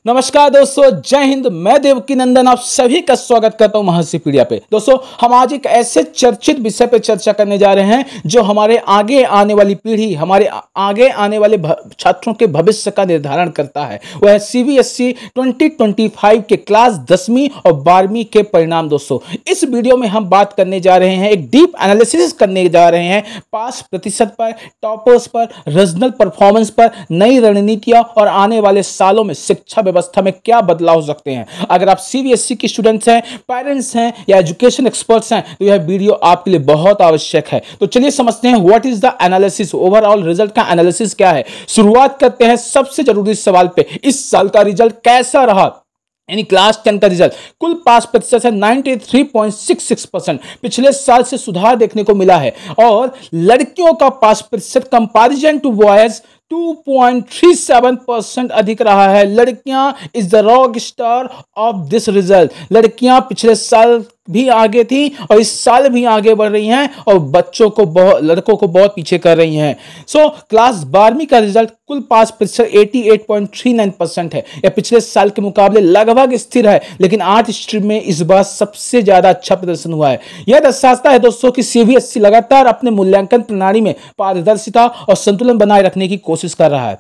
नमस्कार दोस्तों, जय हिंद। मैं देवकी नंदन आप सभी का स्वागत करता हूं महर्षि पीडिया पे। दोस्तों, हम आज एक ऐसे चर्चित विषय पे चर्चा करने जा रहे हैं जो हमारे आगे आने वाली पीढ़ी, हमारे आगे आने वाले छात्रों के भविष्य का निर्धारण करता है। वह है सीबीएसई 2025 के क्लास 10वीं और 12वीं के परिणाम। दोस्तों, इस वीडियो में हम बात करने जा रहे हैं, एक डीप एनालिसिस करने जा रहे हैं पास प्रतिशत पर, टॉपर्स पर, रीजनल परफॉर्मेंस पर, नई रणनीतियां और आने वाले सालों में शिक्षा व्यवस्था में क्या बदलाव हो सकते हैं। अगर आप सीबीएसई के स्टूडेंट्स हैं, पेरेंट्स हैं या एजुकेशन एक्सपर्ट्स हैं तो यह वीडियो आपके लिए बहुत आवश्यक है। तो चलिए समझते हैं what is the analysis, overall result का एनालिसिस क्या है। शुरुआत करते हैं सबसे जरूरी सवाल पे, इस साल का रिजल्ट कैसा रहा। यानी क्लास 10 का रिजल्ट कुल पास प्रतिशत है 93.66%। पिछले साल से सुधार देखने को मिला है और लड़कियों का पास प्रतिशत कंपैरिजन टू बॉयज 2.37% अधिक रहा है। लड़कियां is the rock star of this result. लड़कियां पिछले साल भी आगे थी और इस साल भी आगे बढ़ रही हैं और लड़कों को बहुत पीछे कर रही हैं। सो क्लास 12वीं का रिजल्ट कुल पास प्रतिशत 88.39% है। यह पिछले साल के मुकाबले लगभग स्थिर है, लेकिन 8 स्ट्रीम में इस बार सबसे ज्यादा अच्छा प्रदर्शन हुआ है। यह दर्शाता है दोस्तों कि सीबीएसई लगातार अपने मूल्यांकन प्रणाली में पारदर्शिता और संतुलन बनाए रखने की कोशिश कर रहा है।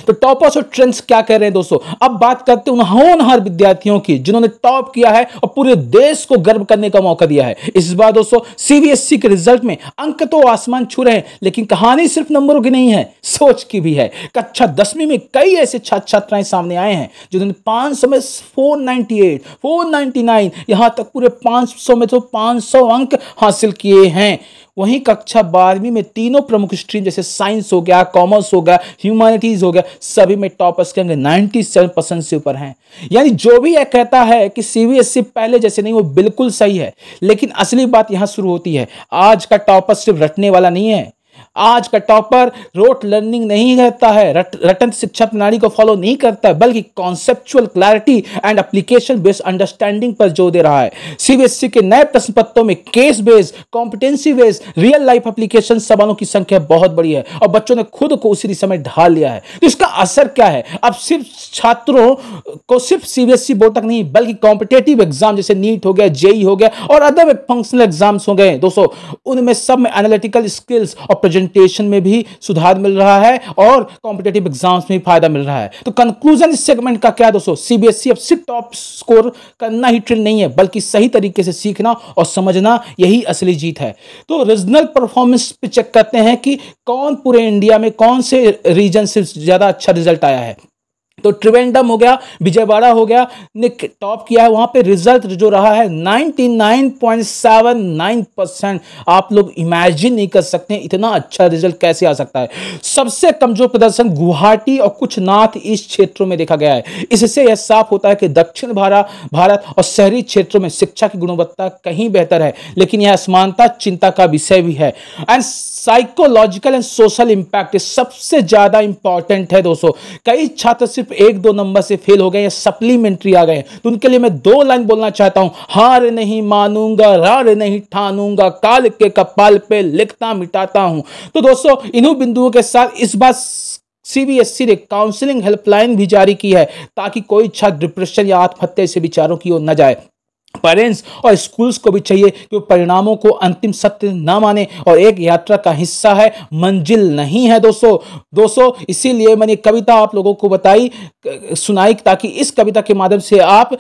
तो टॉपर्स और ट्रेंड्स क्या कह रहे हैं दोस्तों। अब बात करते हैं उन होनहार विद्यार्थियों की जिन्होंने टॉप किया है और पूरे देश को गर्व करने का मौका दिया है। इस बार दोस्तों सीबीएसई के रिजल्ट में अंक तो आसमान छू रहे हैं, लेकिन कहानी सिर्फ नंबरों की नहीं है, सोच की भी है। कक्षा 10वीं में कई ऐसे छात्र छात्राएं सामने आए हैं जिन्होंने 500 में 498, 499, यहां तक पूरे 500 में तो 500 अंक हासिल किए हैं। वहीं कक्षा 12वीं में तीनों प्रमुख स्ट्रीम जैसे साइंस हो गया, कॉमर्स हो गया, ह्यूमैनिटीज हो गया, सभी में टॉपर्स के अंक 97% से ऊपर हैं। यानी जो भी यह कहता है कि सीबीएसई पहले जैसे नहीं, वो बिल्कुल सही है। लेकिन असली बात यहां शुरू होती है। आज का टॉपर सिर्फ रटने वाला नहीं है। आज का टॉपर रोट लर्निंग नहीं करता है, रटन शिक्षा प्रणाली को फॉलो नहीं करता है, बल्कि conceptual clarity and application based understanding पर जोर दे रहा है। सीबीएसई के नए प्रश्न पत्रों में case based, competency based, real life application सवालों की संख्या बहुत बड़ी है और बच्चों ने खुद को उसी दिशा में ढाल लिया है। तो इसका असर क्या है? अब सिर्फ छात्रों को सिर्फ सीबीएसई बोर्ड तक नहीं, बल्कि कॉम्पिटेटिव एग्जाम जैसे नीट हो गया, जेई हो गया और अदर फंक्शनल एग्जाम्स हो गए दोस्तों, उनमें सब में एनालिटिकल स्किल्स और प्रेजेंटेशन में भी सुधार मिल रहा है और कॉम्पिटिटिव एग्जाम्स में भी फायदा मिल रहा है। तो कंक्लूजन इस सेगमेंट का क्या दोस्तों? सीबीएसई अब सिर्फ टॉप स्कोर करना ही ट्रेंड नहीं है, बल्कि सही तरीके से सीखना और समझना, यही असली जीत है। तो रीजनल परफॉर्मेंस पे चेक करते हैं कि कौन पूरे इंडिया में कौन से रीजन से ज्यादा अच्छा रिजल्ट आया है। तो त्रिवेंद्रम हो गया, विजयवाड़ा हो गया ने टॉप किया है। वहां पे रिजल्ट जो रहा है 99.79%। आप लोग इमेजिन नहीं कर सकते इतना अच्छा रिजल्ट कैसे आ सकता है। सबसे कमजोर प्रदर्शन गुवाहाटी और कुछ नॉर्थ ईस्ट क्षेत्रों में देखा गया है। इससे यह साफ होता है कि दक्षिण भारत और शहरी क्षेत्रों में शिक्षा की गुणवत्ता कहीं बेहतर है, लेकिन यह असमानता चिंता का विषय भी है। And psychological and social impact सबसे ज्यादा इंपॉर्टेंट है दोस्तों। कई छात्र सिर्फ 1-2 नंबर से फेल हो गए या सप्लीमेंट्री आ गए, तो उनके लिए मैं 2 लाइन बोलना चाहता हूं। हार नहीं मानूंगा, रार नहीं ठानूंगा, काल के कपाल पे लिखता मिटाता हूं। तो दोस्तों, इन्हीं बिंदुओं के साथ इस बार सीबीएसई ने काउंसलिंग हेल्पलाइन भी जारी की है ताकि कोई छात्र डिप्रेशन या आत्महत्या से विचारों की ओर न जाए। पेरेंट्स और स्कूल्स को भी चाहिए कि वो परिणामों को अंतिम सत्य ना माने और एक यात्रा का हिस्सा है, मंजिल नहीं है दोस्तों। इसीलिए मैंने कविता आप लोगों को सुनाई ताकि इस कविता के माध्यम से आप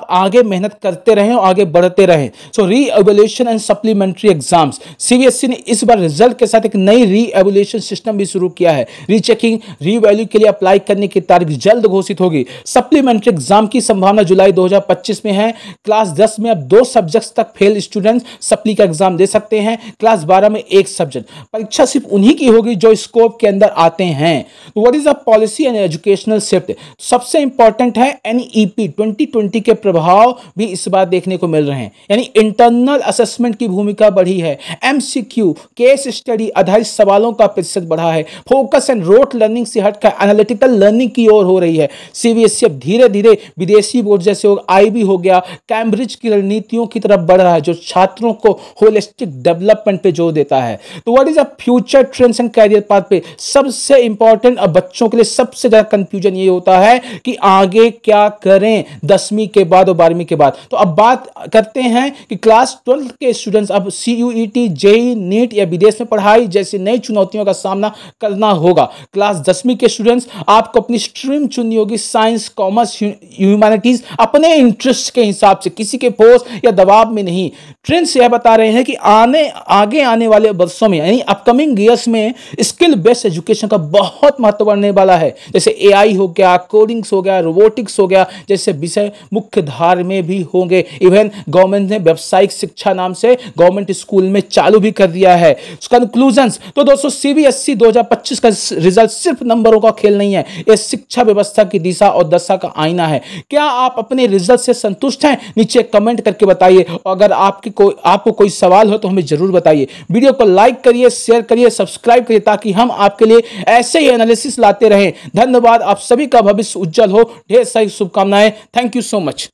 आगे मेहनत करते रहें और आगे बढ़ते रहें। सो री evolution and supplementary exams, CBSE ने इस बार रिजल्ट के साथ एक नई री एवल्यूशन सिस्टम भी शुरू किया है। रीचेकिंग, री वैल्यू के लिए अप्लाई करने की तारीख जल्द घोषित होगी। सप्लीमेंट्री एग्जाम की संभावना जुलाई 2025 में है। क्लास 10 में अब 2 सब्जेक्ट्स तक फेल स्टूडेंट्स सप्ली का एग्जाम दे सकते हैं। क्लास 12 में 1 सब्जेक्ट। परीक्षा सिर्फ उन्हीं की होगी जो स्कोप के अंदर आते हैं। तो what is the policy and educational shift? सबसे इंपॉर्टेंट है एनईपी 2020 के प्रभाव भी इस बार देखने को मिल रहे हैं। यानी इंटरनल असेसमेंट की भूमिका बढ़ी है। एमसीक्यू, केस स्टडी आधारित सवालों का प्रतिशत बढ़ा है। फोकस एंड रोट लर्निंग से हटकर एनालिटिकल लर्निंग की ओर हो रही है। सीबीएसई अब धीरे धीरे विदेशी बोर्ड जैसे आईबी हो गया, कैम्ब्रिज आउटरीच की रणनीतियों की तरफ बढ़ रहा है जो छात्रों को होलिस्टिक डेवलपमेंट पे जोर देता है। तो what is a future trends and career path पे सबसे इंपॉर्टेंट अब बच्चों के लिए सबसे ज्यादा कंफ्यूजन ये होता है कि आगे क्या करें 10वीं के बाद और 12वीं के बाद। तो अब बात करते हैं कि क्लास 12 के स्टूडेंट्स अब CUET, जेईई, नीट या विदेश में पढ़ाई जैसी नई चुनौतियों का सामना करना होगा। क्लास 10वीं के स्टूडेंट्स आपको अपनी स्ट्रीम चुननी होगी, साइंस, कॉमर्स, ह्यूमैनिटीज, अपने इंटरेस्ट के हिसाब से, किसी के फोर्स या दबाव में नहीं। ट्रेंड्स यह बता रहे हैं कि आगे आने वाले वर्षों में यानी अपकमिंग ईयर्स में स्किल बेस्ड एजुकेशन का बहुत महत्व बढ़ने वाला है। जैसे AI हो गया, कोडिंग्स हो गया, रोबोटिक्स हो गया जैसे विषय मुख्य धार में भी होंगे। इवन गवर्नमेंट ने व्यावसायिक शिक्षा नाम से गवर्नमेंट स्कूल में चालू भी कर दिया है। कंक्लूजन्स तो दोस्तों CBSE 2025 का रिजल्ट सिर्फ नंबरों का खेल नहीं है, यह शिक्षा व्यवस्था की दिशा और दशा का आईना है। क्या आप अपने रिजल्ट से संतुष्ट हैं? नीचे कमेंट करके बताइए। अगर आपको कोई सवाल हो तो हमें जरूर बताइए। वीडियो को लाइक करिए, शेयर करिए, सब्सक्राइब करिए ताकि हम आपके लिए ऐसे ही एनालिसिस लाते रहें। धन्यवाद। आप सभी का भविष्य उज्जवल हो। ढेर सारी शुभकामनाएं। Thank you so much.